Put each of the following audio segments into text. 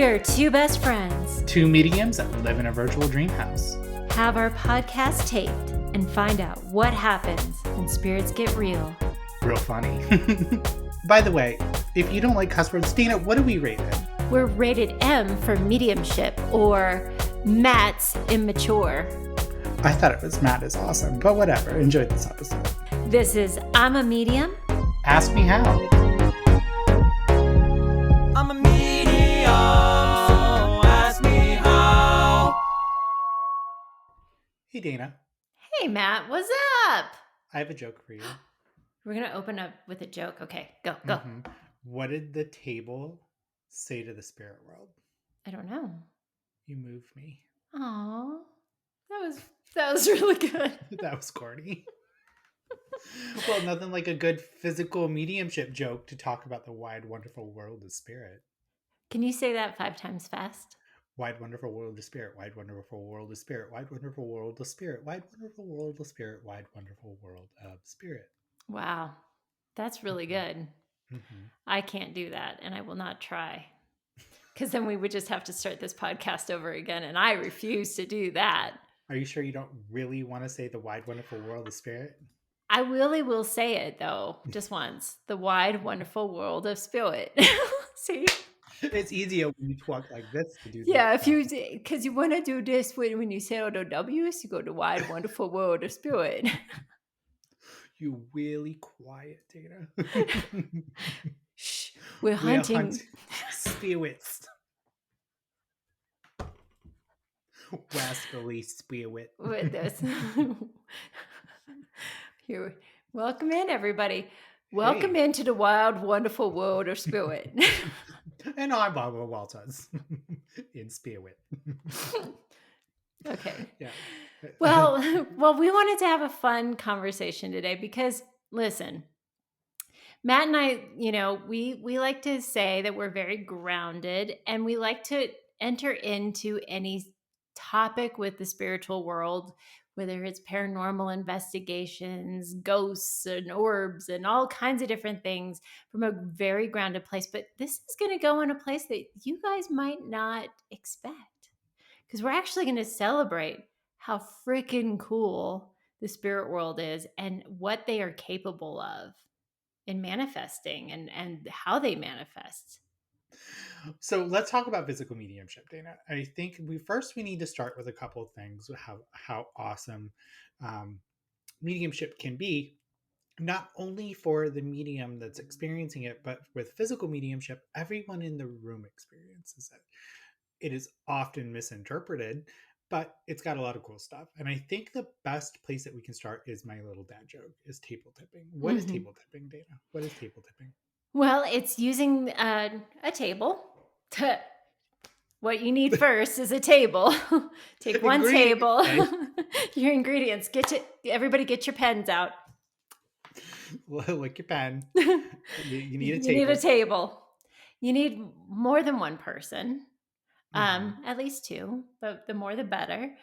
We're two best friends. Two mediums that live in a virtual dream house. Have our podcast taped and find out what happens when spirits get real. Real funny. By the way, if you don't like cuss words, Dana, what do we rate it? We're rated M for mediumship or Matt's immature. I thought it was Matt is awesome, but whatever. Enjoy this episode. This is I'm a Medium. Ask me how. I'm a medium, ask me how. Hey, Dana. Hey, Matt, what's up? I have a joke for you. We're going to open up with a joke. Okay, go. Mm-hmm. What did the table say to the spirit world? I don't know. You moved me. Aw, that was really good. That was corny. Well, nothing like a good physical mediumship joke to talk about the wide, wonderful world of spirit. Can you say that 5 times fast? Wide, wonderful world of spirit. Wide, wonderful world of spirit. Wide, wonderful world of spirit. Wide, wonderful world of spirit. Wide, wonderful world of spirit. Wow, that's really good. Mm-hmm. I can't do that, and I will not try. Because then we would just have to start this podcast over again, and I refuse to do that. Are you sure you don't really want to say the wide, wonderful world of spirit? I really will say it, though, just once. The wide, wonderful world of spirit. See? It's easier when you talk like this to do Yeah, this. because you want to do this when you say all the W's, you go to wide, wonderful world of spirit. You really quiet, Dana. Shh, we're hunting spirits. Rascally spirit. with this. Here, welcome in, everybody. Welcome into the wild, wonderful world of spirit. And I'm Barbara Walters in spirit. Okay. Yeah. Well, we wanted to have a fun conversation today because, listen, Matt and I, we like to say that we're very grounded and we like to enter into any topic with the spiritual world, whether it's paranormal investigations, ghosts and orbs and all kinds of different things from a very grounded place. But this is going to go in a place that you guys might not expect because we're actually going to celebrate how freaking cool the spirit world is and what they are capable of in manifesting and how they manifest. So let's talk about physical mediumship, Dana. I think we need to start with a couple of things, how awesome mediumship can be, not only for the medium that's experiencing it, but with physical mediumship, everyone in the room experiences it. It is often misinterpreted, but it's got a lot of cool stuff. And I think the best place that we can start is my little dad joke, is table tipping. What is table tipping, Dana? What is table tipping? Well, it's using a table. What you need first is a table. Take one table. Your ingredients. Everybody get your pens out. Like your pen. You need a table. You need a table. You need more than one person. At least 2, but the more the better.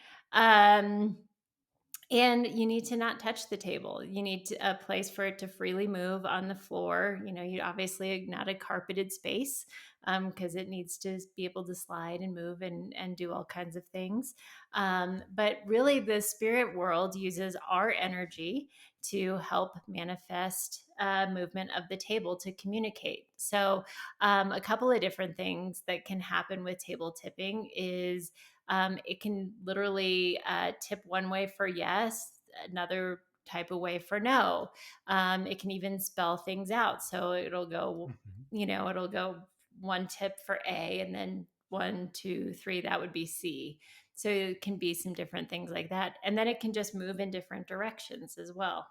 And you need to not touch the table. You need a place for it to freely move on the floor. You obviously not a carpeted space because it needs to be able to slide and move and do all kinds of things. But really the spirit world uses our energy to help manifest movement of the table to communicate. So a couple of different things that can happen with table tipping is it can literally tip one way for yes, another type of way for no. It can even spell things out. So it'll go, it'll go 1 tip for A and then 1, 2, 3, that would be C. So it can be some different things like that. And then it can just move in different directions as well.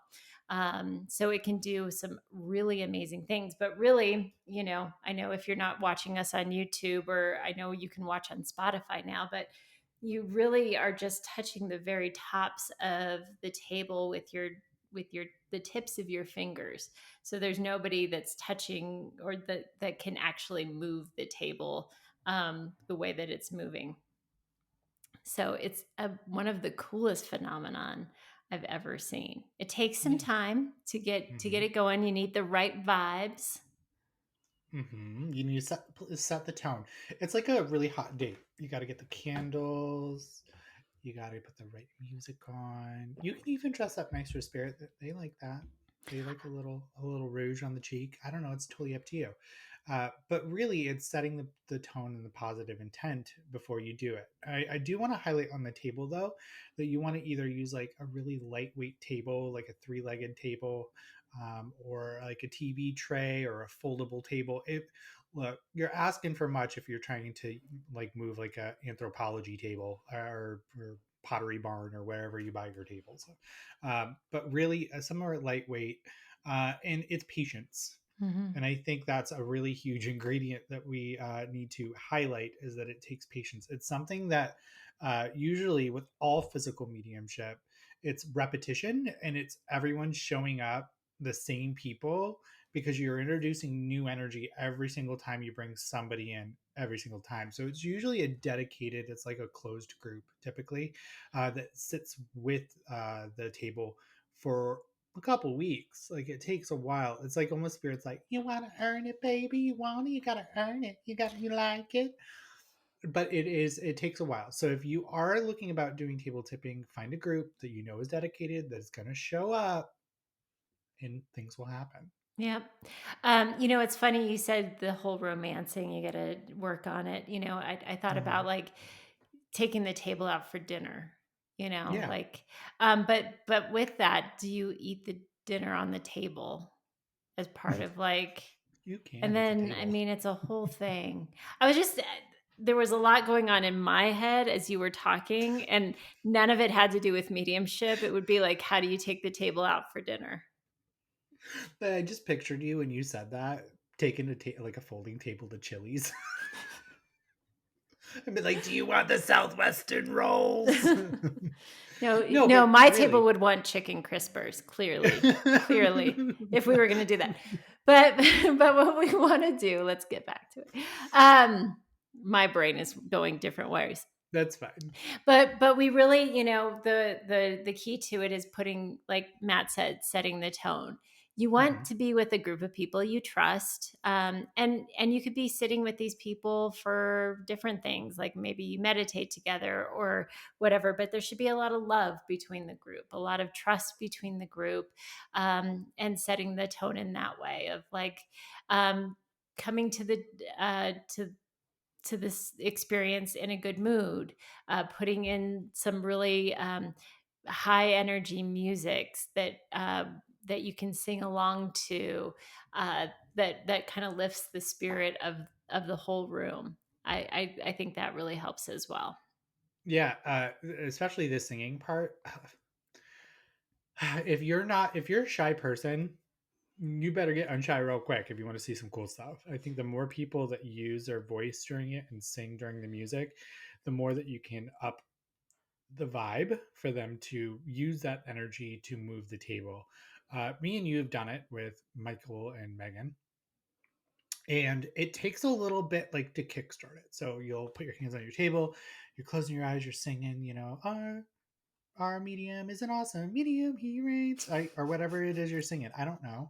So it can do some really amazing things, but really, I know if you're not watching us on YouTube, or I know you can watch on Spotify now, but you really are just touching the very tops of the table with the tips of your fingers. So there's nobody that's touching or that can actually move the table the way that it's moving. So it's one of the coolest phenomenon I've ever seen. It takes some time to get it going. You need the right vibes. You need to set the tone. It's like a really hot date. You got to get the candles. You got to put the right music on. You can even dress up nice for spirit. They like that. They like a little rouge on the cheek. I don't know. It's totally up to you. But really, it's setting the tone and the positive intent before you do it. I do want to highlight on the table though that you want to either use like a really lightweight table, like a three-legged table, or like a TV tray or a foldable table. Look, you're asking for much if you're trying to like move like a anthropology table or pottery barn or wherever you buy your tables. But really, some are lightweight, and it's patience. Mhm. And I think that's a really huge ingredient that we need to highlight is that it takes patience. It's something that usually with all physical mediumship, it's repetition and it's everyone showing up the same people because you're introducing new energy every single time you bring somebody in every single time. So it's usually a dedicated, it's like a closed group typically that sits with the table for a couple weeks. Like it takes a while. It's like almost spirits like, you want to earn it, baby. You want it. You got to earn it. You like it. But it takes a while. So if you are looking about doing table tipping, find a group that you know is dedicated, that's going to show up and things will happen. Yep. It's funny you said the whole romancing, you got to work on it. I thought about Hmm. like taking the table out for dinner, Yeah, like, but with that, do you eat the dinner on the table as part of like, you and can. It's a then, I table. mean, it's a whole thing. I was just, there was a lot going on in my head as you were talking, and none of it had to do with mediumship. It would be like, how do you take the table out for dinner? But I just pictured you when you said that taking like a folding table to Chili's. I'd be like, "Do you want the Southwestern rolls?" No, No, no, but my table really. would want chicken crispers, clearly, if we were gonna do that. But but what we wanna do, let's get back to it. My brain is going different ways. That's fine. But we really, the key to it is putting, like Matt said, setting the tone. You want Mhm. to be with a group of people you trust, and you could be sitting with these people for different things, like maybe you meditate together or whatever. But there should be a lot of love between the group, a lot of trust between the group, and setting the tone in that way of like, coming to the to this experience in a good mood, putting in some really high energy musics that you can sing along to, that kind of lifts the spirit of the whole room. I think that really helps as well. Yeah, especially the singing part. If you're a shy person, you better get unshy real quick if you want to see some cool stuff. I think the more people that use their voice during it and sing during the music, the more that you can up the vibe for them to use that energy to move the table. Me and you have done it with Michael and Megan, and it takes a little bit like to kickstart it. So you'll put your hands on your table, you're closing your eyes, you're singing, our medium is an awesome medium, he reigns, or whatever it is you're singing. I don't know.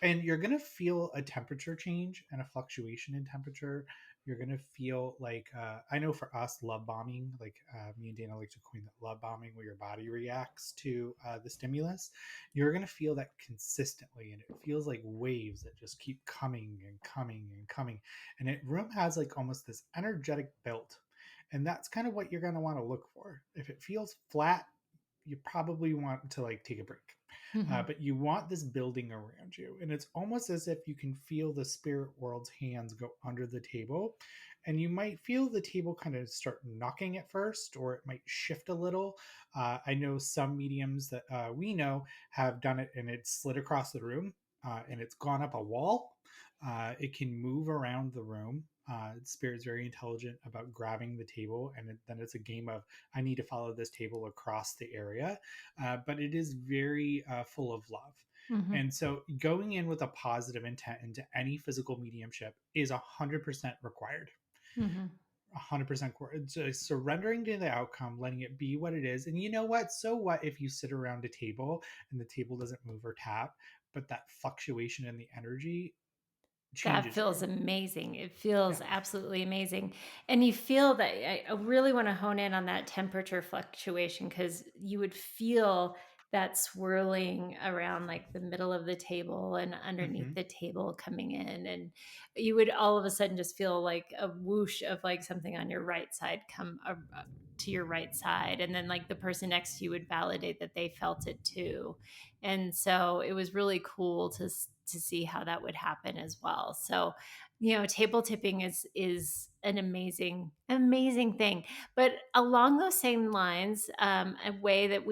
And you're going to feel a temperature change and a fluctuation in temperature. You're going to feel like, I know for us, love bombing, like me and Dana like to coin that love bombing, where your body reacts to the stimulus. You're going to feel that consistently. And it feels like waves that just keep coming and coming and coming. And it room has like almost this energetic belt, and that's kind of what you're going to want to look for. If it feels flat, you probably want to like take a break. Hmm. But you want this building around you, and it's almost as if you can feel the spirit world's hands go under the table, and you might feel the table kind of start knocking at first, or it might shift a little. I know some mediums that we know have done it, and it's slid across the room, and it's gone up a wall. It can move around the room. Spirit's very intelligent about grabbing the table, and then it's a game of I need to follow this table across the area, but it is very full of love. Hmm. And so going in with a positive intent into any physical mediumship is 100% required. Hmm. 100% so surrendering to the outcome, letting it be what it is. And you know what? So what if you sit around a table and the table doesn't move or tap, but that fluctuation in the energy That changes feels you. amazing. It feels Yeah. absolutely amazing. And you feel that I really want to hone in on that temperature fluctuation because you would feel that swirling around like the middle of the table and underneath Hmm. the table coming in. And you would all of a sudden just feel like a whoosh of like something on your right side come to your right side. And then like the person next to you would validate that they felt it too. And so it was really cool to see how that would happen as well. So, table tipping is an amazing thing. But along those same lines, a way that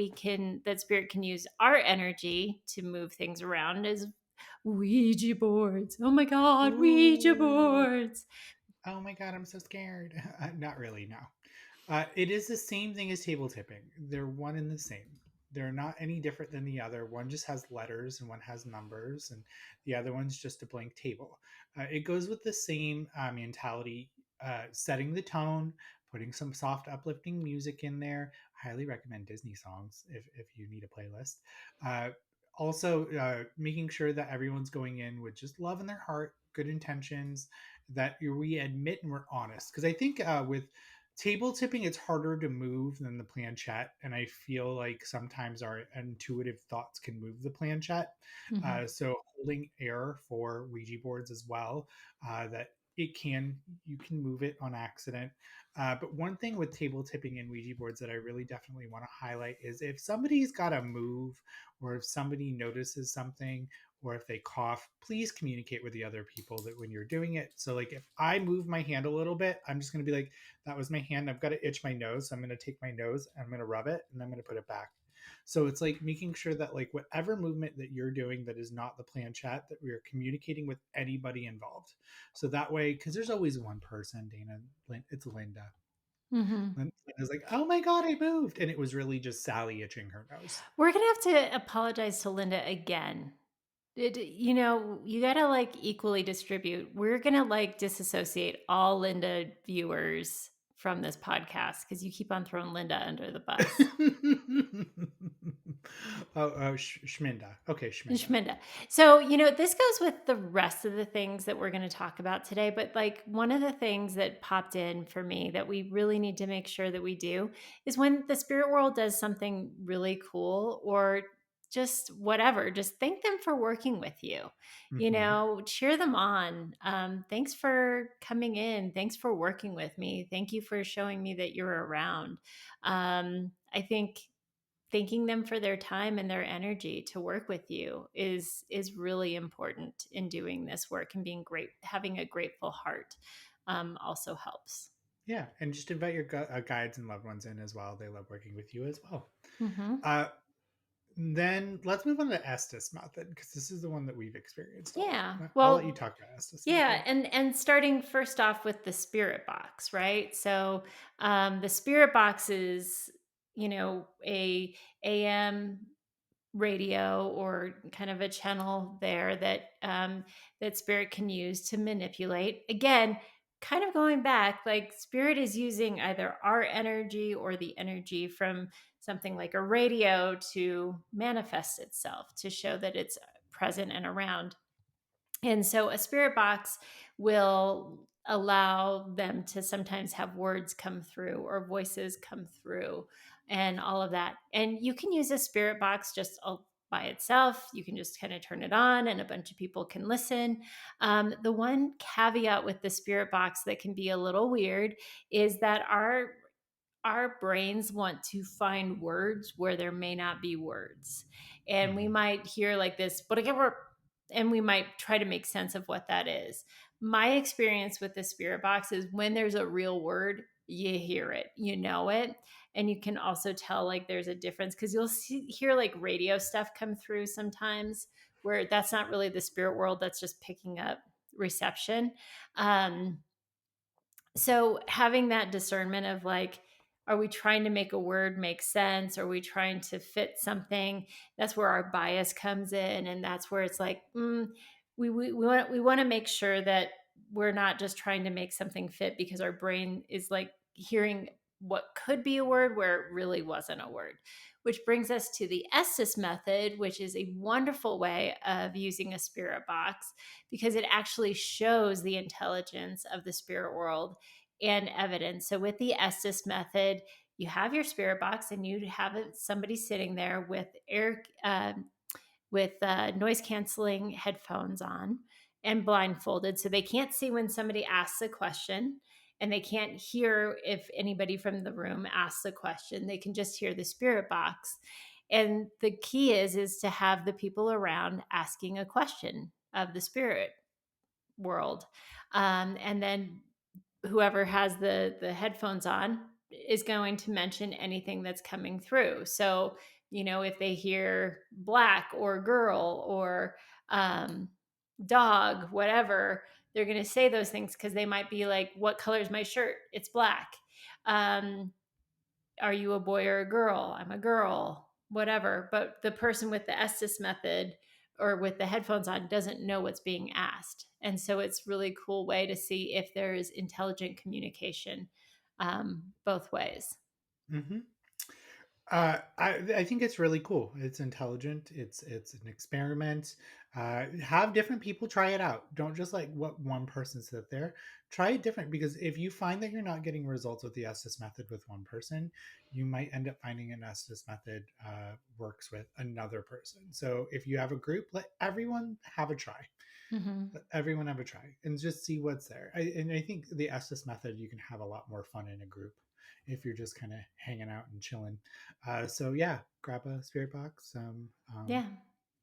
that spirit can use our energy to move things around is Ouija boards. Oh my God, Ouija Ooh. boards. Oh my god, I'm so scared. Not really, no. It is the same thing as table tipping. They're one and the same. They're not any different than the other. One just has letters and one has numbers, and the other one's just a blank table. It goes with the same mentality, setting the tone, putting some soft, uplifting music in there. Highly recommend Disney songs if you need a playlist. Uh, Also, making sure that everyone's going in with just love in their heart, good intentions, that we admit and we're honest. Because I think with table tipping, it's harder to move than the planchette, and I feel like sometimes our intuitive thoughts can move the planchette. Mhm. So holding air for Ouija boards as well, that you can move it on accident. But one thing with table tipping and Ouija boards that I really definitely want to highlight is if somebody's got to move, or if somebody notices something, or if they cough, please communicate with the other people that when you're doing it. So like if I move my hand a little bit, I'm just going to be like, that was my hand. I've got to itch my nose. So I'm going to take my nose, I'm going to rub it, and I'm going to put it back. So it's like making sure that like whatever movement that you're doing that is not the planchette, that we are communicating with anybody involved. So that way, because there's always one person, Dana, it's Linda. Mhm. Linda's like, oh my God, I moved. And it was really just Sally itching her nose. We're gonna have to apologize to Linda again. You gotta like equally distribute. We're gonna like disassociate all Linda viewers from this podcast because you keep on throwing Linda under the bus. Schminda. Okay, Schminda. Shminda. So, this goes with the rest of the things that we're going to talk about today. But, like, one of the things that popped in for me that we really need to make sure that we do is when the spirit world does something really cool or just whatever, just thank them for working with you. Hmm. Cheer them on. Thanks for coming in. Thanks for working with me. Thank you for showing me that you're around. I think thanking them for their time and their energy to work with you is really important in doing this work, and being great, having a grateful heart also helps. Yeah, and just invite your guides and loved ones in as well. They love working with you as well. Hmm. Uh, then let's move on to Estes method because this is the one that we've experienced all. Yeah, I'll let you well, talk about Estes yeah, method. and starting first off with the spirit box, right? So the spirit box is a am radio or kind of a channel there that spirit can use to manipulate. Again, kind of going back, like spirit is using either our energy or the energy from something like a radio to manifest itself, to show that it's present and around. And so a spirit box will allow them to sometimes have words come through or voices come through and all of that. And you can use a spirit box just by itself. You can just kind of turn it on and a bunch of people can listen. The one caveat with the spirit box that can be a little weird is that our brains want to find words where there may not be words. And we Hmm. might hear like this, but again, and we might try to make sense of what that is. My experience with the spirit box is when there's a real word, you hear it, you know it. And you can also tell like there's a difference because hear like radio stuff come through sometimes where that's not really the spirit world, that's just picking up reception. Um, so having that discernment of like, are we trying to make a word make sense, are we trying to fit something? That's where our bias comes in, and that's where it's like we want to make sure that we're not just trying to make something fit because our brain is like hearing what could be a word where it really wasn't a word. which brings us to the Estes method, which is a wonderful way of using a spirit box because it actually shows the intelligence of the spirit world and evidence. So with the Estes method, you have your spirit box and you have somebody sitting there with noise canceling headphones on and blindfolded, so they can't see when somebody asks a question, and they can't hear if anybody from the room asks a question. They can just hear the spirit box. And the key is to have the people around asking a question of the spirit world, and then whoever has the headphones on is going to mention anything that's coming through. So, if they hear black or girl or um, dog, whatever, they're going to say those things because they might be like, "What color is my shirt? It's black." Um, are you a boy or a girl? I'm a girl, whatever. But the person with the Estes method or with the headphones on doesn't know what's being asked. And so it's really cool way to see if there is intelligent communication both ways. Hmm. I think it's really cool. It's intelligent. It's an experiment. Have different people try it out. Don't just like what one person said there. Try it different, because if you find that you're not getting results with the Estes method with one person, you might end up finding an Estes method works with another person. So if you have a group, let everyone have a try. Mm-hmm. Let everyone have a try and just see what's there. And I think the Estes method, you can have a lot more fun in a group if you're just kind of hanging out and chilling. So yeah, grab a spirit box, Yeah.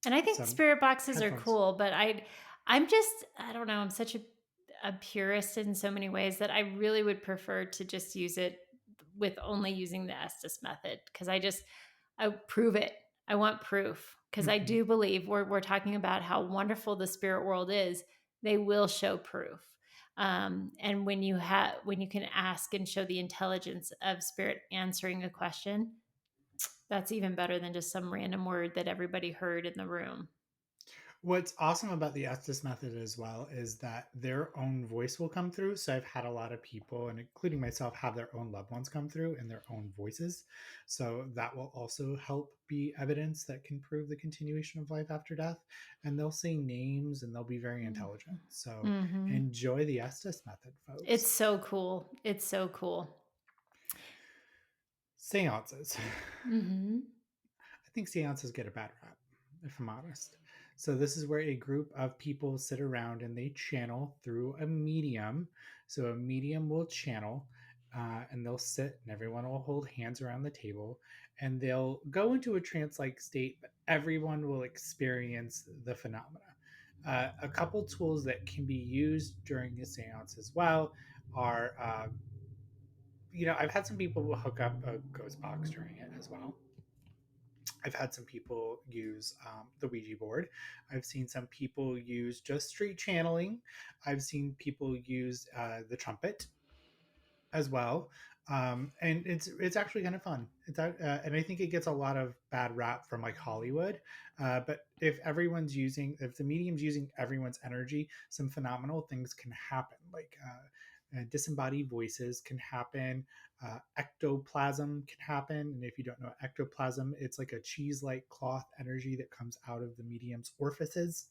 And I think some spirit boxes are headphones. cool, but I'm just, I don't know, I'm such a purist in so many ways that I really would prefer to just use it with only using the Estes method because I prove it. I want proof because I Hmm. do believe we're talking about how wonderful the spirit world is. They will show proof. And when you can ask and show the intelligence of spirit answering a question, that's even better than just some random word that everybody heard in the room. What's awesome about the Estes method as well is that their own voice will come through. So I've had a lot of people, and including myself, have their own loved ones come through in their own voices. So that will also help be evidence that can prove the continuation of life after death. And they'll say names and they'll be very intelligent. So Mm-hmm. enjoy the Estes method, It's folks. so cool. It's so cool. Seances. Mm-hmm. I think seances get a bad rap, if I'm honest. So, this is where a group of people sit around and they channel through a medium. So, a medium will channel and they'll sit and everyone will hold hands around the table and they'll go into a trance like state, but everyone will experience the phenomena. A couple tools that can be used during a seance as well are, I've had some people hook up a ghost box during it as well. I've had some people use the Ouija board. I've seen some people use just straight channeling. I've seen people use the trumpet as well, and it's actually kind of fun. And I think it gets a lot of bad rap from like Hollywood. But if the medium's using everyone's energy, some phenomenal things can happen. Like disembodied voices can happen, ectoplasm can happen. And if you don't know ectoplasm, it's like a cheese-like cloth energy that comes out of the medium's orifices.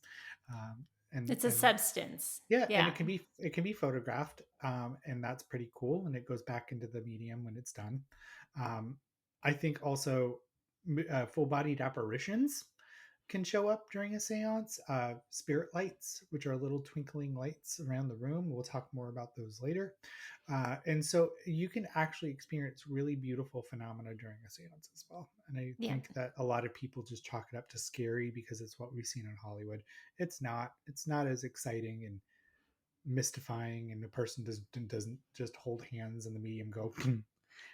Um, and It's a and substance. yeah, and Yeah. it can be photographed, and that's pretty cool. And it goes back into the medium when it's done. Um, I think also full-bodied apparitions can show up during a séance. Spirit lights, which are little twinkling lights around the room. We'll talk more about those later. And so you can actually experience really beautiful phenomena during a séance as well. And I Yeah. think that a lot of people just chalk it up to scary because it's what we've seen in Hollywood. It's not. It's not as exciting and mystifying, and the person doesn't just hold hands and the medium go, Mhm.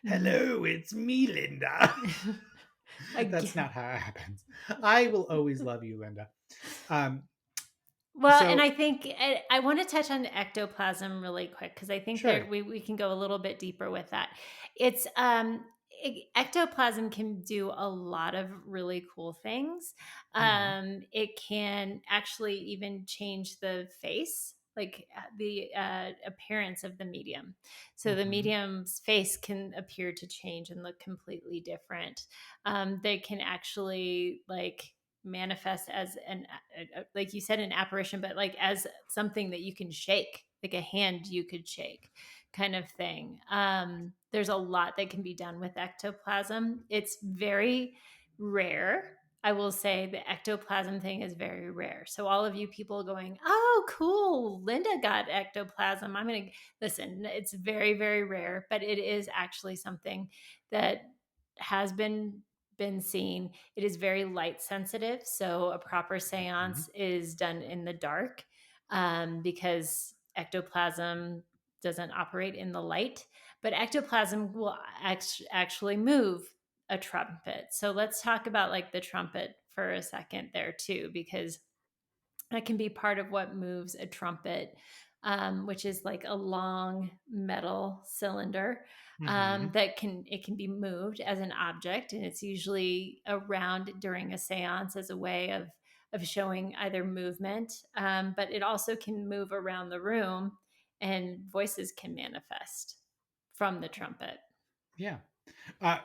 "Hello, it's me, Linda." That's Again. not how it happens. I will always love you, Linda. Um, Well, and so I think I want to touch on ectoplasm really quick because I think there sure. we can go a little bit deeper with that. It's ectoplasm can do a lot of really cool things. Hmm. It can actually even change the face like the appearance of the medium. So the Hmm. medium's face can appear to change and look completely different. They can actually like manifest as like you said, an apparition, but like as something that you can shake, like a hand you could shake, kind of thing. There's a lot that can be done with ectoplasm. It's very rare. I will say the ectoplasm thing is very rare. So all of you people going, "Oh, cool, Linda got ectoplasm." I'm going to listen. It's very, very rare, but it is actually something that has been seen. It is very light sensitive, so a proper Hmm. séance is done in the dark, because ectoplasm doesn't operate in the light. But ectoplasm will actually move a trumpet. So let's talk about like the trumpet for a second there too, because that can be part of what moves a trumpet, which is like a long metal cylinder, Hmm. that can be moved as an object, and it's usually around during a séance as a way of showing either movement, but it also can move around the room, and voices can manifest from the trumpet. Yeah. Uh,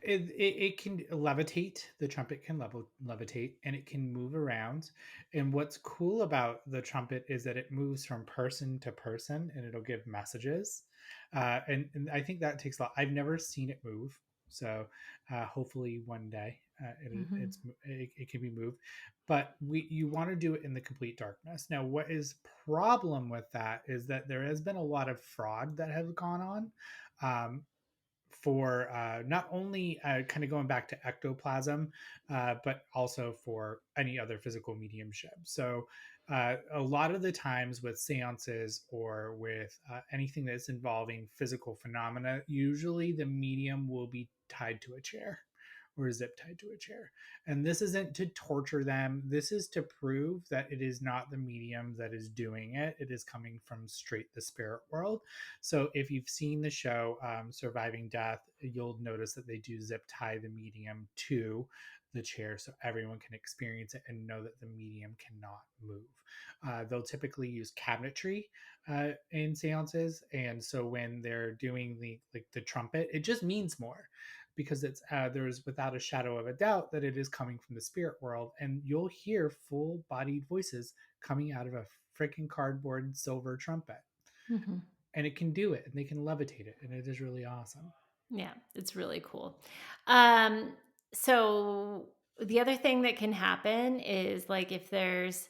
it can levitate. The trumpet can levitate, and it can move around. And what's cool about the trumpet is that it moves from person to person, and it'll give messages. And I think that takes a lot. I've never seen it move, so hopefully one day Hmm. it can be moved. But you want to do it in the complete darkness. Now, what is problem with that is that there has been a lot of fraud that has gone on. For not only kind of going back to ectoplasm, but also for any other physical mediumship. So, a lot of the times with seances or with anything that's involving physical phenomena, usually the medium will be tied to a chair or zip tied to a chair. And this isn't to torture them. This is to prove that it is not the medium that is doing it. It is coming from straight the spirit world. So if you've seen the show Surviving Death, you'll notice that they do zip tie the medium to the chair so everyone can experience it and know that the medium cannot move. They'll typically use cabinetry in seances, and so when they're doing the trumpet, it just means more because it's there's without a shadow of a doubt that it is coming from the spirit world, and you'll hear full-bodied voices coming out of a freaking cardboard silver trumpet, Hmm. and it can do it, and they can levitate it, and it is really awesome. Yeah, it's really cool. Um, so the other thing that can happen is like if there's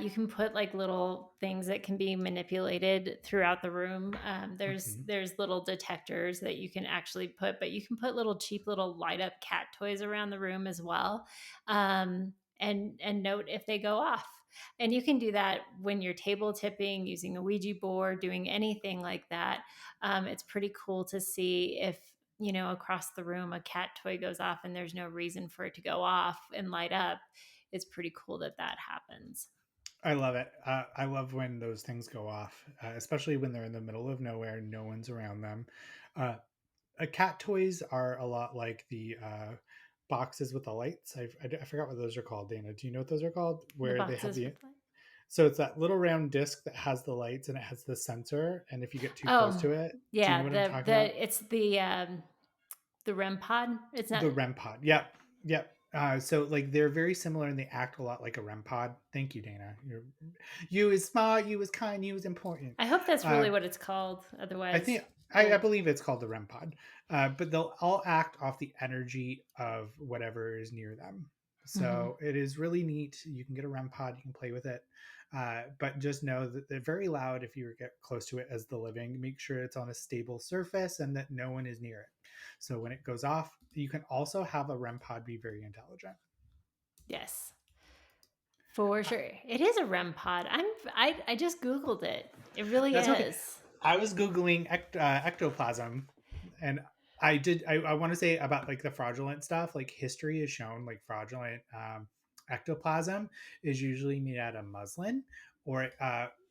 you can put like little things that can be manipulated throughout the room. Hmm. There's little detectors that you can actually put, but you can put little cheap little light up cat toys around the room as well, and note if they go off. And you can do that when you're table tipping, using a Ouija board, doing anything like that. It's pretty cool to see if, across the room a cat toy goes off and there's no reason for it to go off and light up. It's pretty cool that that happens. I love it. I love when those things go off, especially when they're in the middle of nowhere, no one's around them. Uh, cat toys are a lot like the boxes with the lights. I forgot what those are called. Dana, do you know what those are called? The Where they have boxes the with light. so it's that little round disc that has the lights and it has the sensor. And if you get too close Oh, to it, do you know yeah, what I'm talking about? it's the REM pod. It's not. The REM pod. Yep. Yep. So like they're very similar and they act a lot like a REM pod. Thank you, Dana. You is smart, you is kind, you is important. I hope that's Uh, really what it's called. I Otherwise, think I we'll. believe it's called the REM pod, but they'll all act off the energy of whatever is near them. Mhm. So it is really neat. You can get a REM pod, you can play with it, but just know that they're very loud if you get close to it as the living. Make sure it's on a stable surface and that no one is near it. So when it goes off, you can also have a REM pod be very intelligent. Yes, for Uh, sure. It is a REM pod. I just googled it. It really that's okay. is. I was googling ectoplasm, and I want to say about like the fraudulent stuff. Like history has shown, like fraudulent ectoplasm is usually made out of muslin, or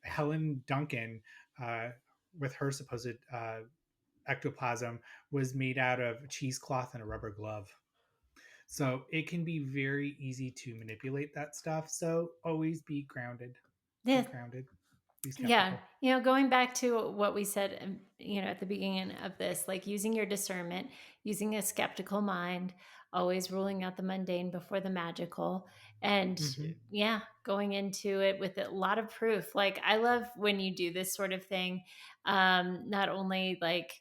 Helen Duncan uh, with her supposed ectoplasm was made out of cheesecloth and a rubber glove. So it can be very easy to manipulate that stuff. So always be grounded. Be Yeah, grounded. Be Yeah. skeptical. Going back to what we said, at the beginning of this, like using your discernment, using a skeptical mind, always ruling out the mundane before the magical. And Hmm. yeah, going into it with a lot of proof. Like, I love when you do this sort of thing. Not only like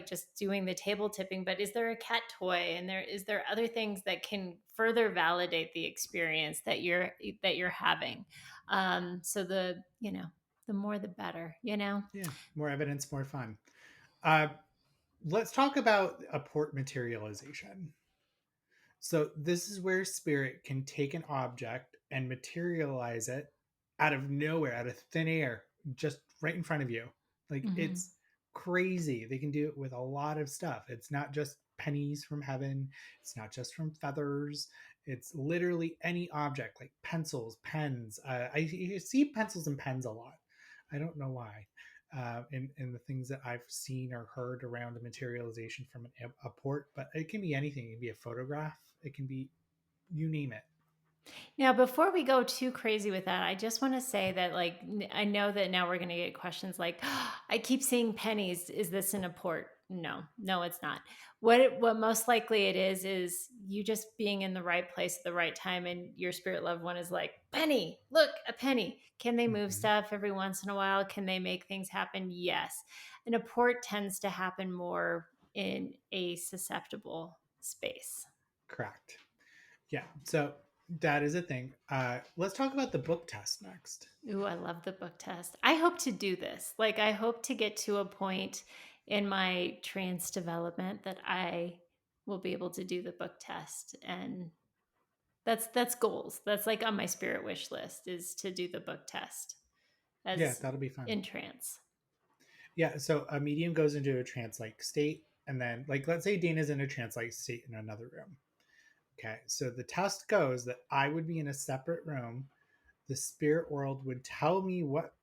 just doing the table tipping, but is there a cat toy, and is there other things that can further validate the experience that you're having. So the more the better. Yeah, more evidence, more fun. Uh, let's talk about apport materialization. So this is where spirit can take an object and materialize it out of nowhere, out of thin air, just right in front of you. Like Hmm. it's crazy. They can do it with a lot of stuff. It's not just pennies from heaven. It's not just from feathers. It's literally any object, like pencils, pens. I see pencils and pens a lot. I don't know why. In the things that I've seen or heard around the materialization from a port, but it can be anything. It can be a photograph. It can be, you name it. Now, before we go too crazy with that, I just want to say that, like, I know that now we're going to get questions like, I keep seeing pennies. Is this in a port? No, no, it's not. What most likely it is you just being in the right place at the right time, and your spirit loved one is like, penny, look, a penny. Can they move Hmm. stuff every once in a while? Can they make things happen? Yes. And a port tends to happen more in a susceptible space. Correct. Yeah. So that is a thing. Let's talk about the book test next. Ooh, I love the book test. I hope to do this. Like, I hope to get to a point in my trance development that I will be able to do the book test. And that's goals. That's like on my spirit wish list, is to do the book test Yeah, as that'll be fun. in trance. Yeah. So a medium goes into a trance like state. And then, like, let's say Dana's in a trance like state in another room. Okay. So the test goes that I would be in a separate room. The spirit world would tell me what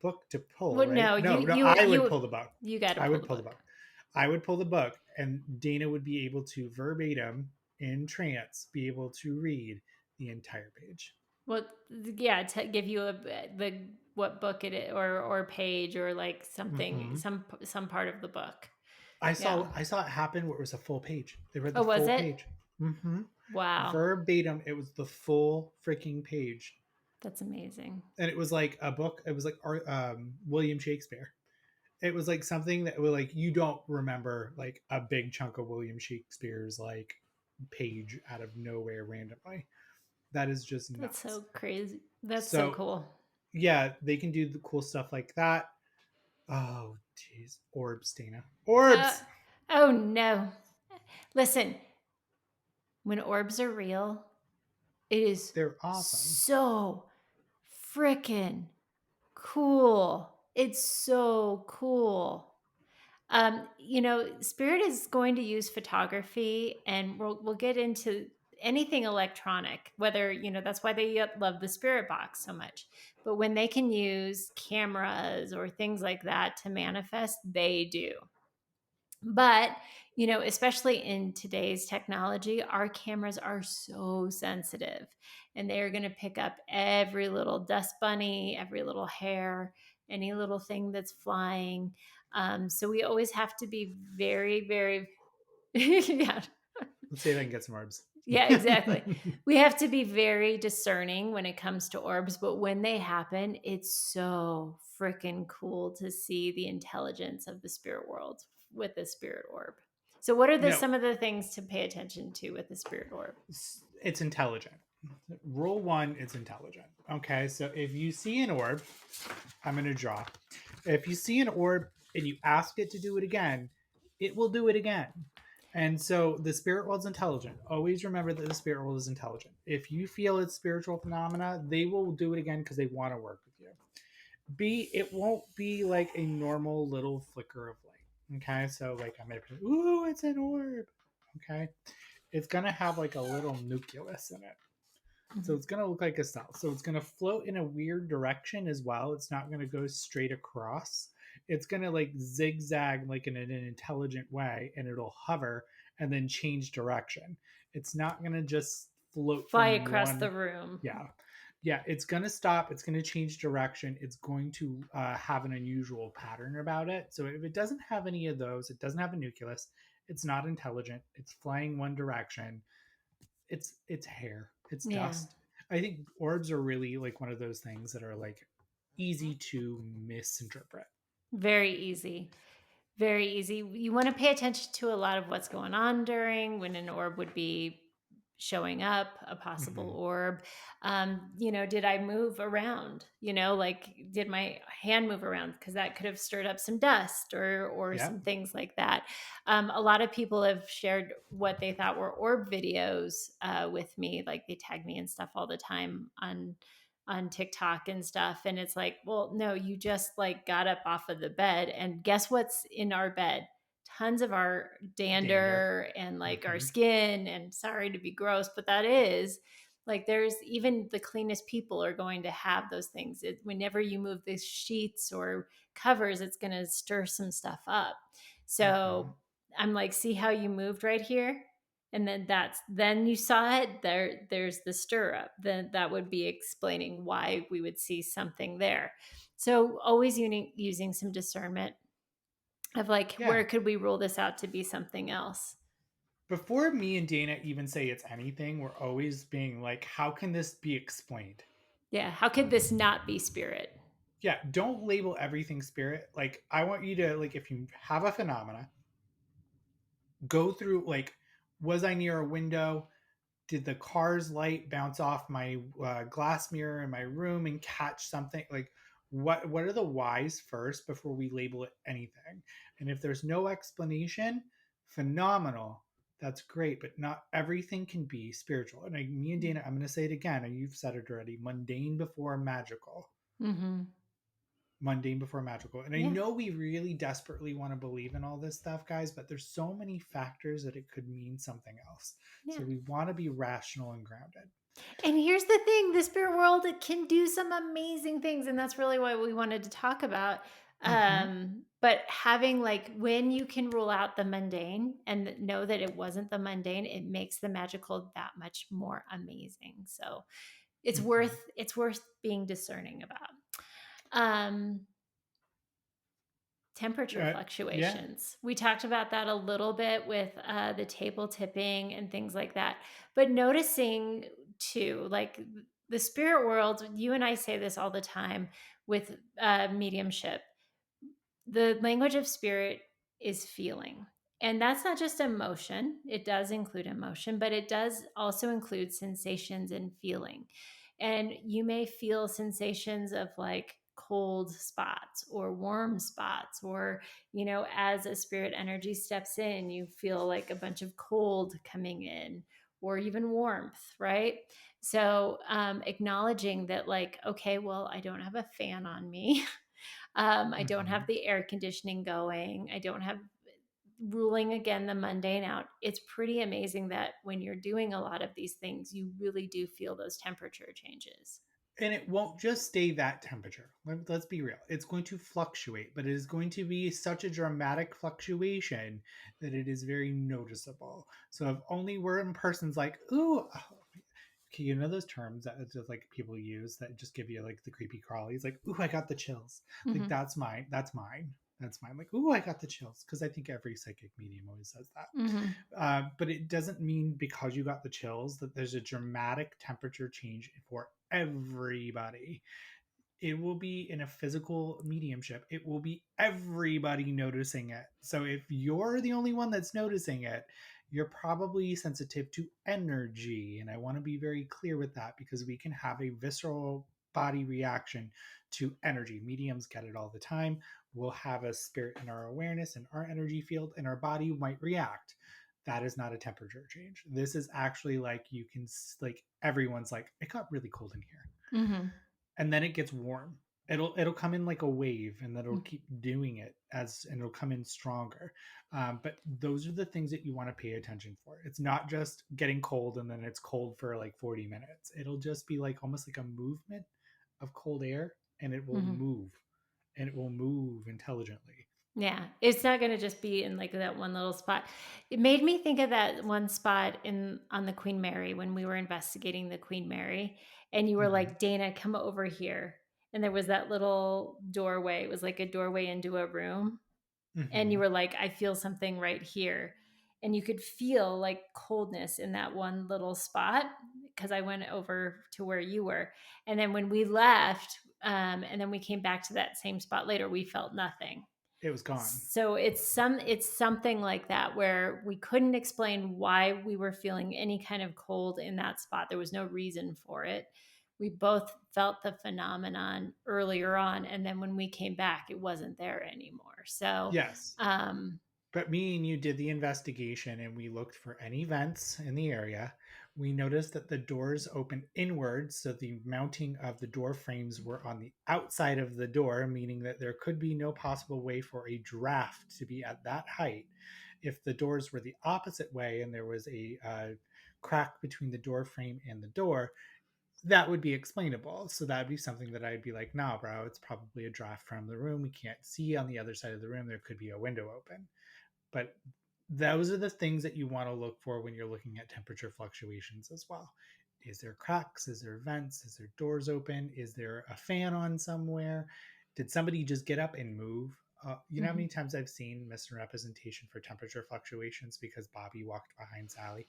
book to pull, Well, right? no, No, you no, you I would you pull the book. you got to I pull would the pull the book. book. I would pull the book, and Dana would be able to verbatim in trance be able to read the entire page. Well, yeah, to give you the what book it is, or page, or like something, Hmm. some part of the book. I Yeah. saw I saw it happen where it was a full page. They read the Oh, was full it? page. Hmm. Wow. Verbatim, it was the full freaking page, That's amazing. and it was like a book. It was like William Shakespeare. It was like something that was like you don't remember like a big chunk of William Shakespeare's like page out of nowhere randomly. That is just That's nuts. so crazy. That's so So cool. yeah, they can do the cool stuff like that. Oh jeez, orbs, Dana, Uh, orbs. oh no. Listen, when orbs are real, it is They're awesome. so freaking cool. It's so cool. Spirit is going to use photography, and we'll get into anything electronic, whether, that's why they love the spirit box so much. But when they can use cameras or things like that to manifest, they do. But, especially in today's technology, our cameras are so sensitive, and they are going to pick up every little dust bunny, every little hair, any little thing that's flying. So we always have to be very, very, yeah, Let's see if I can get some orbs. yeah, exactly. We have to be very discerning when it comes to orbs, but when they happen, it's so freaking cool to see the intelligence of the spirit world with the spirit orb. So, what are No, some of the things to pay attention to with the spirit orb? it's intelligent. Rule one, it's intelligent. Okay, so if you see an orb, I'm going to draw. If you see an orb and you ask it to do it again, it will do it again. And so the spirit world's intelligent. Always remember that the spirit world is intelligent. If you feel it's spiritual phenomena, they will do it again because they want to work with you. B, it won't be like a normal little flicker of light. Okay, so like I'm gonna be, ooh, it's an orb. Okay, it's gonna have like a little nucleus in it. So Mhm. it's going to look like a cell. So it's going to float in a weird direction as well. It's not going to go straight across. It's going to like zigzag like in an intelligent way, and it'll hover and then change direction. It's not going to just float Fly from across one. the room. Yeah. Yeah, it's going to stop. It's going to change direction. It's going to have an unusual pattern about it. So if it doesn't have any of those, it doesn't have a nucleus. It's not intelligent. It's flying one direction. It's hair. It's Yeah. dust. I think orbs are really like one of those things that are like easy to misinterpret. Very easy. Very easy. You want to pay attention to a lot of what's going on during when an orb would be showing up, a possible Hmm. orb. Did I move around? Like did my hand move around? Because that could have stirred up some dust or Yeah. some things like that. A lot of people have shared what they thought were orb videos with me. Like they tag me and stuff all the time on TikTok and stuff. And it's like, well, no, you just like got up off of the bed and guess what's in our bed? Tons of our Dander. dander and like our Hmm. skin. And sorry to be gross, but that is like there's even the cleanest people are going to have those things. Whenever you move the sheets or covers, it's going to stir some stuff up. Hmm. So I'm like, see how you moved right here? And then you saw it there's the stirrup, then that would be explaining why we would see something there. So always using some discernment of like Yeah. where could we rule this out to be something else. Before me and Dana even say it's anything, we're always being like, how can this be explained? Yeah, how could this not be spirit? Yeah, don't label everything spirit. Like, I want you to, like, if you have a phenomena, go through, like, was I near a window? Did the car's light bounce off my glass mirror in my room and catch something? Like, what are the whys first before we label it anything? And if there's no explanation, phenomenal. That's great, but not everything can be spiritual. And me and Dana, I'm going to say it again, and you've said it already: mundane before magical. Mm-hmm. Mundane before magical. And I Yeah. know we really desperately want to believe in all this stuff, guys, but there's so many factors that it could mean something else. So Yeah. we want to be rational and grounded. And here's the thing, the spirit world, it can do some amazing things. And that's really what we wanted to talk about. Mm-hmm. But having like when you can rule out the mundane and know that it wasn't the mundane, it makes the magical that much more amazing. So Mm-hmm. it's worth being discerning about. Um, Temperature Yeah. fluctuations. We talked about that a little bit with the table tipping and things like that. But noticing too, like the spirit world, you and I say this all the time with mediumship. The language of spirit is feeling. And that's not just emotion, it does include emotion, but it does also include sensations and feeling. And you may feel sensations of like cold spots or warm spots, or, as a spirit energy steps in, you feel like a bunch of cold coming in or even warmth, right? So, acknowledging that, like, okay, well, I don't have a fan on me. I don't Mm-hmm. have the air conditioning going. I don't have ruling again the mundane out. It's pretty amazing that when you're doing a lot of these things, you really do feel those temperature changes. And it won't just stay that temperature. Let's be real. It's going to fluctuate, but it is going to be such a dramatic fluctuation that it is very noticeable. So if only one person's like, ooh, okay, you know those terms that it's just like people use that just give you like the creepy crawlies, like, ooh, I got the chills. Like Hmm. that's mine. That's mine. That's mine. Like, ooh, I got the chills. Because I think every psychic medium always says that. Hmm. But it doesn't mean because you got the chills that there's a dramatic temperature change for everybody. It will be in a physical mediumship. It will be everybody noticing it. So if you're the only one that's noticing it, you're probably sensitive to energy. And I want to be very clear with that because we can have a visceral body reaction to energy. Mediums get it all the time. We'll have a spirit in our awareness and our energy field, and our body might react. That is not a temperature change. This is actually like you can, like, everyone's like, it got really cold in here, Hmm. and then it gets warm. It'll come in like a wave, and then it'll keep doing it and it'll come in stronger. But those are the things that you want to pay attention for. It's not just getting cold and then it's cold for like 40 minutes. It'll just be like almost like a movement of cold air, and it will Hmm. move, and it will move intelligently. Yeah, it's not gonna just be in, like, that one little spot. It made me think of that one spot in on the Queen Mary when we were investigating the Queen Mary, and you were Mhm. like, "Dana, come over here." And there was that little doorway, it was like a doorway into a room, and you Mhm. were like, "I feel something right here." And you could feel, like, coldness in that one little spot because I went over to where you were, and then when we left, and then we came back to that same spot later, we felt nothing. It was gone. So it's something like that where we couldn't explain why we were feeling any kind of cold in that spot. There was no reason for it. We both felt the phenomenon earlier on, and then when we came back, it wasn't there anymore. So, Yes. um, But me and you did the investigation and we looked for any vents in the area. We noticed that the doors opened inwards, so the mounting of the door frames were on the outside of the door, meaning that there could be no possible way for a draft to be at that height. If the doors were the opposite way and there was a crack between the door frame and the door, that would be explainable. So that'd be something that I'd be like, nah, bro, it's probably a draft from the room. We can't see on the other side of the room. There could be a window open. But those are the things that you want to look for when you're looking at temperature fluctuations as well. Is there cracks? Is there vents? Is there doors open? Is there a fan on somewhere? Did somebody just get up and move? You know how many mhm. times I've seen misrepresentation for temperature fluctuations because Bobby walked behind Sally?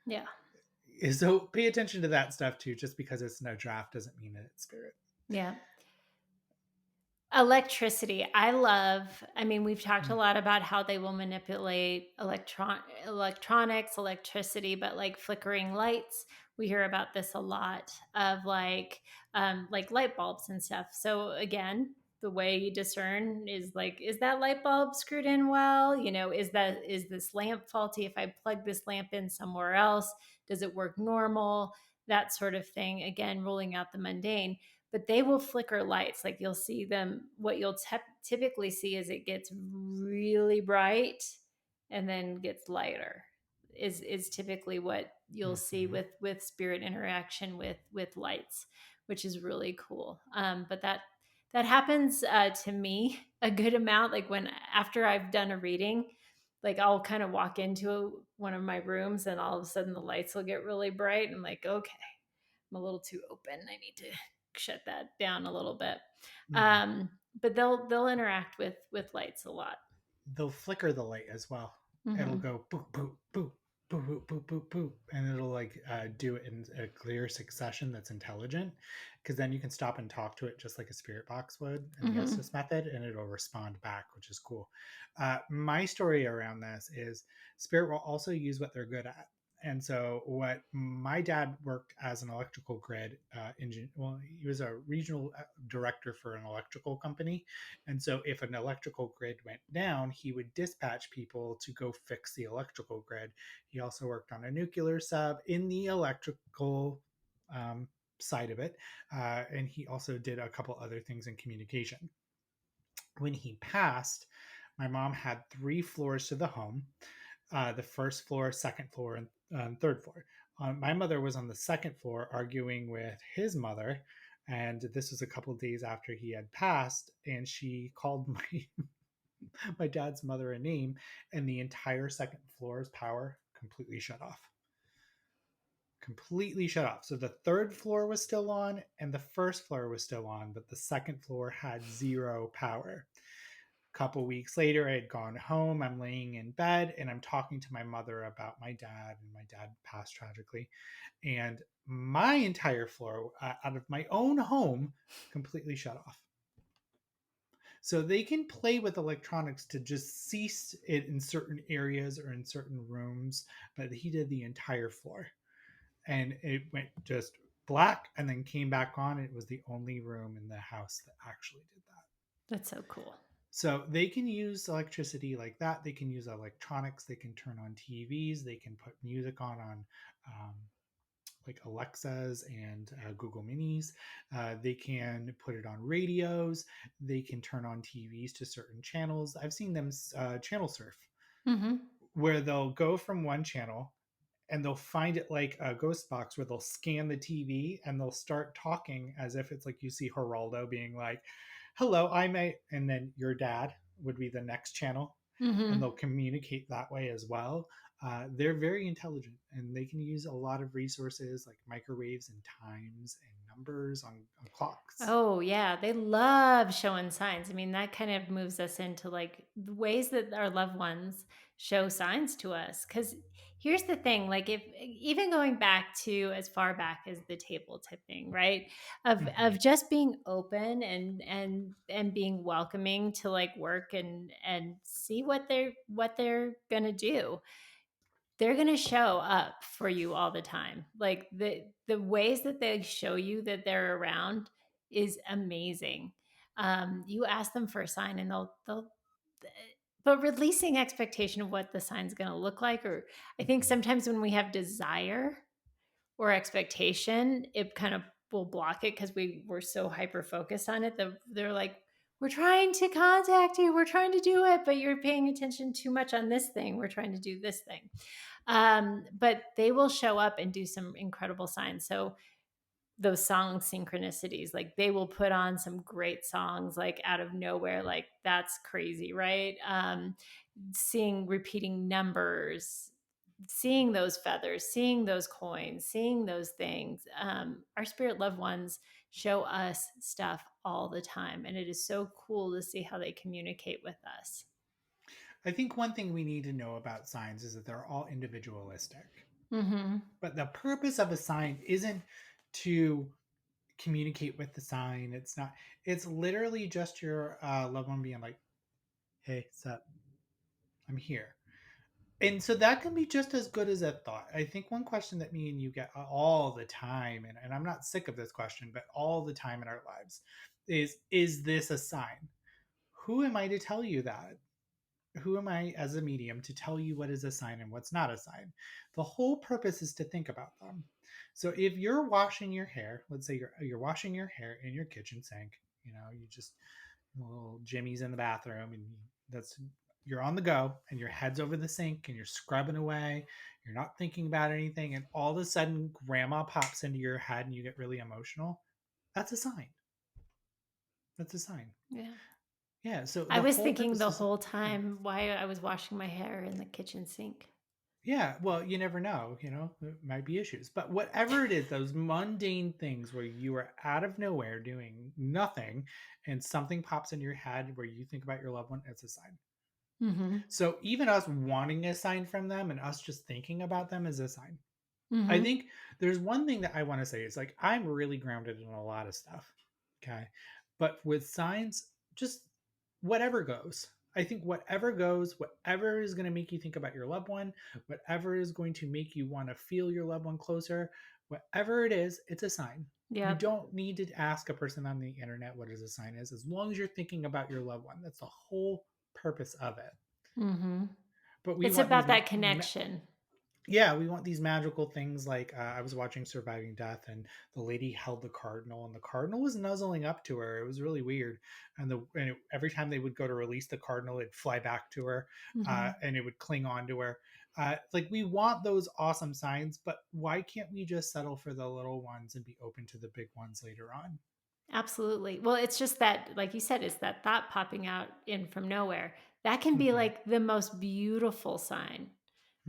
Yeah. So pay attention to that stuff too. Just because it's no draft doesn't mean that it's spirit. Yeah. Electricity. I mean, we've talked a Mm. lot about how they will manipulate electronics, electricity, but like flickering lights, we hear about this a lot of like light bulbs and stuff. So again, the way you discern is like, is that light bulb screwed in well? Is this lamp faulty? If I plug this lamp in somewhere else, does it work normal? That sort of thing. Again, ruling out the mundane, but they will flicker lights. Like you'll see them. What you'll typically see is it gets really bright and then gets lighter. Is typically what you'll see Mhm. with spirit interaction with lights, which is really cool. But that happens to me a good amount. Like when after I've done a reading, like I'll kind of walk into one of my rooms and all of a sudden the lights will get really bright. And I'm like, okay, I'm a little too open. I need to shut that down a little bit. Mhm. But they'll interact with lights a lot. They'll flicker the light as well. It'll Hmm. go boop boop boop boop boop boop boop boop, and it'll like do it in a clear succession that's intelligent. Because then you can stop and talk to it just like a spirit box would in the Hmm. Estes method, and it'll respond back, which is cool. My story around this is spirit will also use what they're good at. And so, what my dad worked as an electrical grid engineer. Well, he was a regional director for an electrical company, and so, if an electrical grid went down, he would dispatch people to go fix the electrical grid. He also worked on a nuclear sub in the electrical um, side of it. And he also did a couple other things in communication. When he passed, my mom had 3 floors to the home, the first floor, second floor, and third floor. My mother was on the second floor arguing with his mother, and this was a couple of days after he had passed, and she called my dad's mother a name, and the entire second floor's power completely shut off. Completely shut off. So the third floor was still on, and the first floor was still on, but the second floor had zero power. Couple weeks later, I had gone home. I'm laying in bed and I'm talking to my mother about my dad, and my dad passed tragically. And my entire floor, out of my own home, completely shut off. So they can play with electronics to just cease it in certain areas or in certain rooms, but he did the entire floor. And it went just black and then came back on. It was the only room in the house that actually did that. That's so cool. So they can use electricity like that. They can use electronics. They can turn on TVs. They can put music on um, like Alexas and Google Minis. They can put it on radios. They can turn on TVs to certain channels. I've seen them channel surf, Hmm. where they'll go from one channel and they'll find it like a ghost box where they'll scan the TV and they'll start talking as if it's like you see Geraldo being like, "Hello, I'm a," and then your dad. would be the next channel, and Mhm. they'll communicate that way as well. They're very intelligent, and they can use a lot of resources like microwaves and times and numbers on clocks. Oh, yeah, they love showing signs. I mean, that kind of moves us into, like, the ways that our loved ones show signs to us. Because here's the thing, like, if even going back to as far back as the table tipping, right? Hmm. Of just being open and being welcoming to, like, work and see what they're gonna do. They're gonna show up for you all the time. Like, the ways that they show you that they're around is amazing. You ask them for a sign and they'll but releasing expectation of what the sign's gonna look like, or I think Hmm. sometimes when we have desire or expectation, it kind of will block it because we're so hyper focused on it that they're like, we're trying to contact you, we're trying to do it, but you're paying attention too much on this thing. We're trying to do this thing. But they will show up and do some incredible signs. So those song synchronicities, like they will put on some great songs like out of nowhere, like that's crazy, right? Seeing repeating numbers, seeing those feathers, seeing those coins, seeing those things. Our spirit loved ones show us stuff all the time, and it is so cool to see how they communicate with us. I think one thing we need to know about signs is that they're all individualistic. Mm-hmm. But the purpose of a sign isn't to communicate with the sign. It's not. It's literally just your loved one being like, "Hey, sup? I'm here." And so that can be just as good as a thought. I think one question that me and you get all the time, and I'm not sick of this question, but all the time in our lives, is this a sign? Who am I to tell you that? Who am I as a medium to tell you what is a sign and what's not a sign? The whole purpose is to think about them. So if you're washing your hair, let's say you're washing your hair in your kitchen sink, you just little Jimmy's in the bathroom, and that's you're on the go, and your head's over the sink, and you're scrubbing away. You're not thinking about anything, and all of a sudden, grandma pops into your head, and you get really emotional. That's a sign. That's a sign. Yeah. Yeah. So I the was whole thinking purpose the is, whole yeah. time why I was washing my hair in the kitchen sink. Yeah, well, you never know, there might be issues. But whatever it is, those mundane things where you are out of nowhere doing nothing and something pops into your head where you think about your loved one, it's a sign. Mhm. So even us wanting a sign from them and us just thinking about them is a sign. I Mhm. think there's one thing that I want to say is like I'm really grounded in a lot of stuff. Okay. But with signs, just whatever goes. I think whatever goes, whatever is going to make you think about your loved one, whatever is going to make you want to feel your loved one closer, whatever it is, it's a sign. You Yep. don't need to ask a person on the internet what is a sign is, as long as you're thinking about your loved one. That's the whole purpose of it. Mhm. But we It's want these about that connection. yeah, we want these magical things like I was watching Surviving Death, and the lady held the cardinal, and the cardinal was nuzzling up to her. It was really weird, every time they would go to release the cardinal, it'd fly back to her, Mhm. and it would cling on to her. Like we want those awesome signs, but why can't we just settle for the little ones and be open to the big ones later on? Absolutely. Well, it's just that, like you said, it's that thought popping out in from nowhere. That can be Hmm. like the most beautiful sign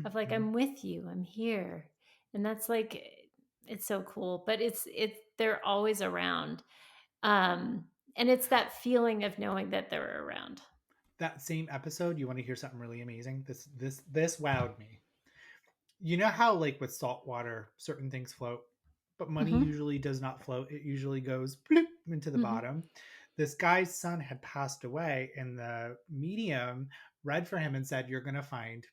of like, Hmm. I'm with you, I'm here. And that's like, it's so cool. But they're always around. And it's that feeling of knowing that they're around. That same episode, you want to hear something really amazing? This wowed me. You know how like with salt water certain things float, but money Hmm. usually does not float. It usually goes bloop into the Hmm. bottom. This guy's son had passed away, and the medium read for him and said, "You're going to find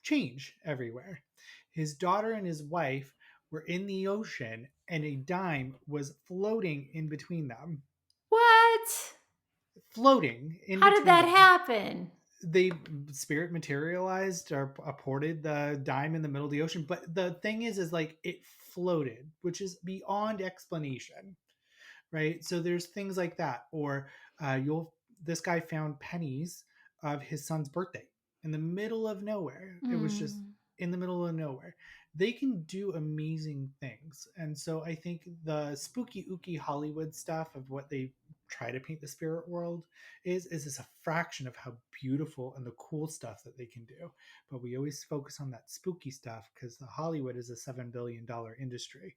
change everywhere." His daughter and his wife were in the ocean, and a dime was floating in between them. What? Floating in How did between that them. happen? They spirit materialized or ported the dime in the middle of the ocean, but the thing is like it floated, which is beyond explanation, right? So there's things like that. Or you'll this guy found pennies of his son's birthday in the middle of nowhere. It was just Mm. in the middle of nowhere. They can do amazing things. And so I think the spooky ooky Hollywood stuff of what they try to paint the spirit world is this a fraction of how beautiful and the cool stuff that they can do. But we always focus on that spooky stuff because the Hollywood is a $7 billion industry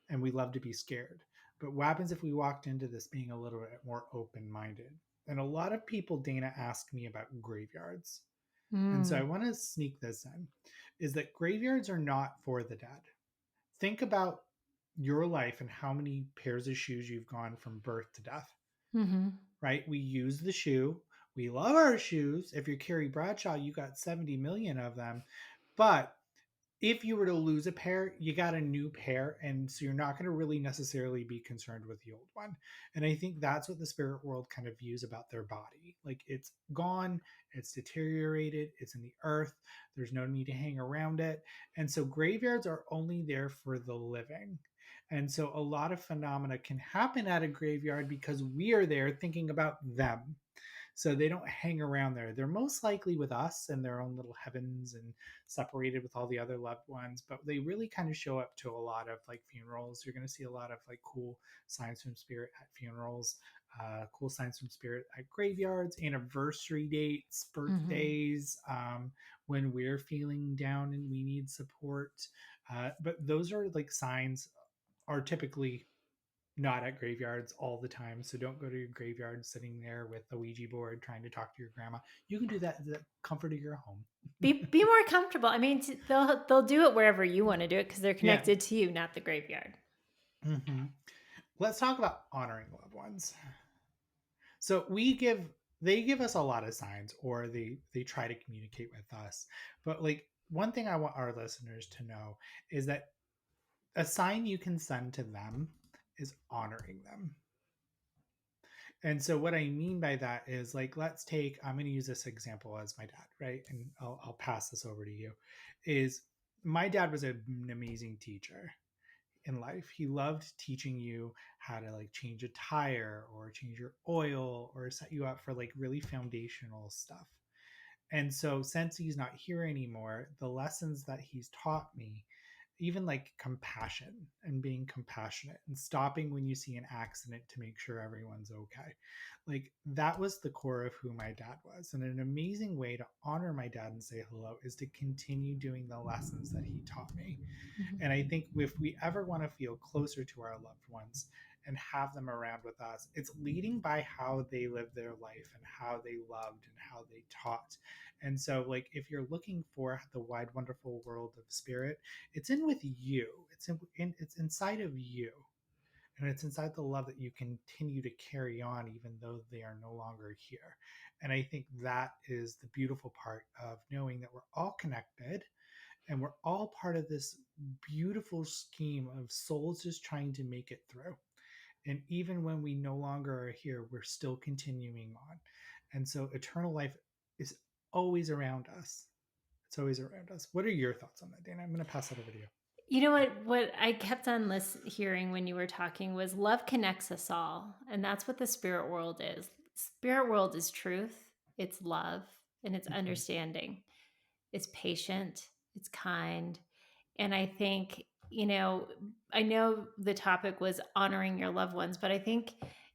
and we love to be scared. But what happens if we walked into this being a little bit more open minded? And a lot of people, Dana, ask me about graveyards. And so I Mm. want to sneak this in, is that graveyards are not for the dead. Think about your life and how many pairs of shoes you've gone from birth to death, Mm-hmm. right? We use the shoe. We love our shoes. If you're Carrie Bradshaw, you got 70 million of them. But if you were to lose a pair, you got a new pair. And so you're not going to really necessarily be concerned with the old one. And I think that's what the spirit world kind of views about their body. Like it's gone, it's deteriorated, it's in the earth. There's no need to hang around it. And so graveyards are only there for the living. And so a lot of phenomena can happen at a graveyard because we are there thinking about them, so they don't hang around there. They're most likely with us in their own little heavens and separated with all the other loved ones, but they really kind of show up to a lot of like funerals. You're going to see a lot of like cool signs from spirit at funerals, cool signs from spirit at graveyards, anniversary dates, Mm-hmm. birthdays, when we're feeling down and we need support. But those are like signs are typically not at graveyards all the time. So don't go to your graveyard sitting there with a Ouija board trying to talk to your grandma. You can do that in the comfort of your home. Be more comfortable. I mean, they'll do it wherever you want to do it because they're Yeah. connected to you, not the graveyard. Mm-hmm. Let's talk about honoring loved ones. So they give us a lot of signs, or they try to communicate with us. But like one thing I want our listeners to know is that a sign you can send to them is honoring them. And so what I mean by that is like, let's take, I'm going to use this example as my dad, right? And I'll pass this over to you. Is my dad was an amazing teacher in life. He loved teaching you how to like change a tire or change your oil or set you up for like really foundational stuff. And so since he's not here anymore, the lessons that he's taught me, even like compassion and being compassionate and stopping when you see an accident to make sure everyone's okay. Like that was the core of who my dad was. And an amazing way to honor my dad and say hello is to continue doing the lessons that he taught me. Mm-hmm. And I think if we ever want to feel closer to our loved ones and have them around with us, it's leading by how they lived their life and how they loved and how they taught. And so, like, if you're looking for the wide, wonderful world of spirit, it's in with you. It's inside of you, and it's inside the love that you continue to carry on, even though they are no longer here. And I think that is the beautiful part of knowing that we're all connected and we're all part of this beautiful scheme of souls just trying to make it through. And even when we no longer are here, we're still continuing on. And so eternal life is always around us. It's always around us. What are your thoughts on that, Dana? I'm going to pass that over to you. You know what? What I kept on hearing when you were talking was love connects us all, and that's what the spirit world is. Spirit world is truth, it's love, and it's Mm-hmm. understanding. It's patient, it's kind, and I think I know the topic was honoring your loved ones, but I think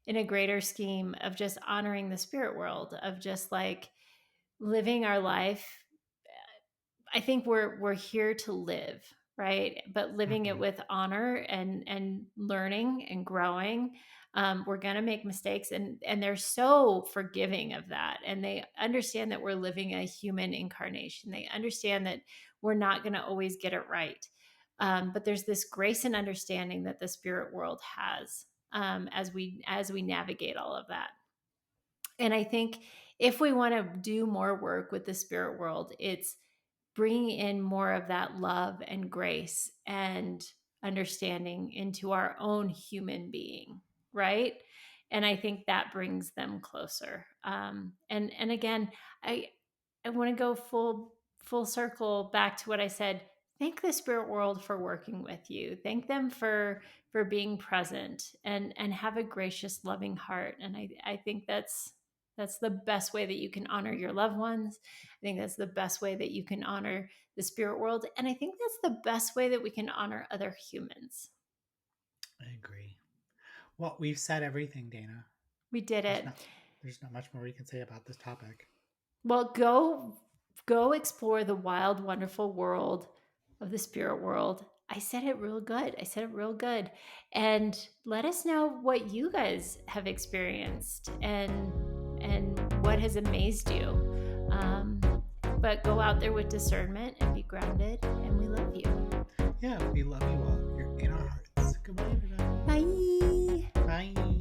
in a greater scheme of just honoring the spirit world, of just like living our life. I think we're here to live, right? But living it Mm-hmm. with honor and learning and growing. We're gonna make mistakes, and they're so forgiving of that, and they understand that we're living a human incarnation. They understand that we're not gonna always get it right, but there's this grace and understanding that the spirit world has, as we navigate all of that. And I think if we want to do more work with the spirit world, it's bringing in more of that love and grace and understanding into our own human being, right? And I think that brings them closer. And again, I I want to go full circle back to what I said. Thank the spirit world for working with you. Thank them for being present and have a gracious, loving heart. And I think that's the best way that you can honor your loved ones. I think that's the best way that you can honor the spirit world. And I think that's the best way that we can honor other humans. I agree. Well, we've said everything, Dana. We did There's it. not there's not much more we can say about this topic. Well, go explore the wild, wonderful world of the spirit world. I said it real good. I said it real good. And let us know what you guys have experienced and what has amazed you. But go out there with discernment and be grounded. And we love you. Yeah, we love you all. You're in our hearts. Goodbye, everybody. Bye. Bye.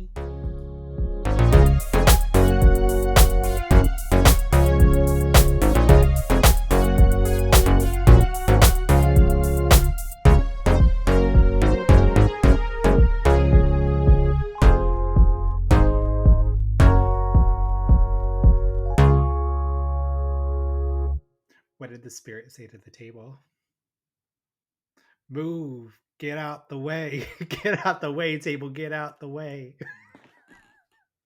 What did the spirit say to the table? Move. Get out the way. Get out the way, table. Get out the way.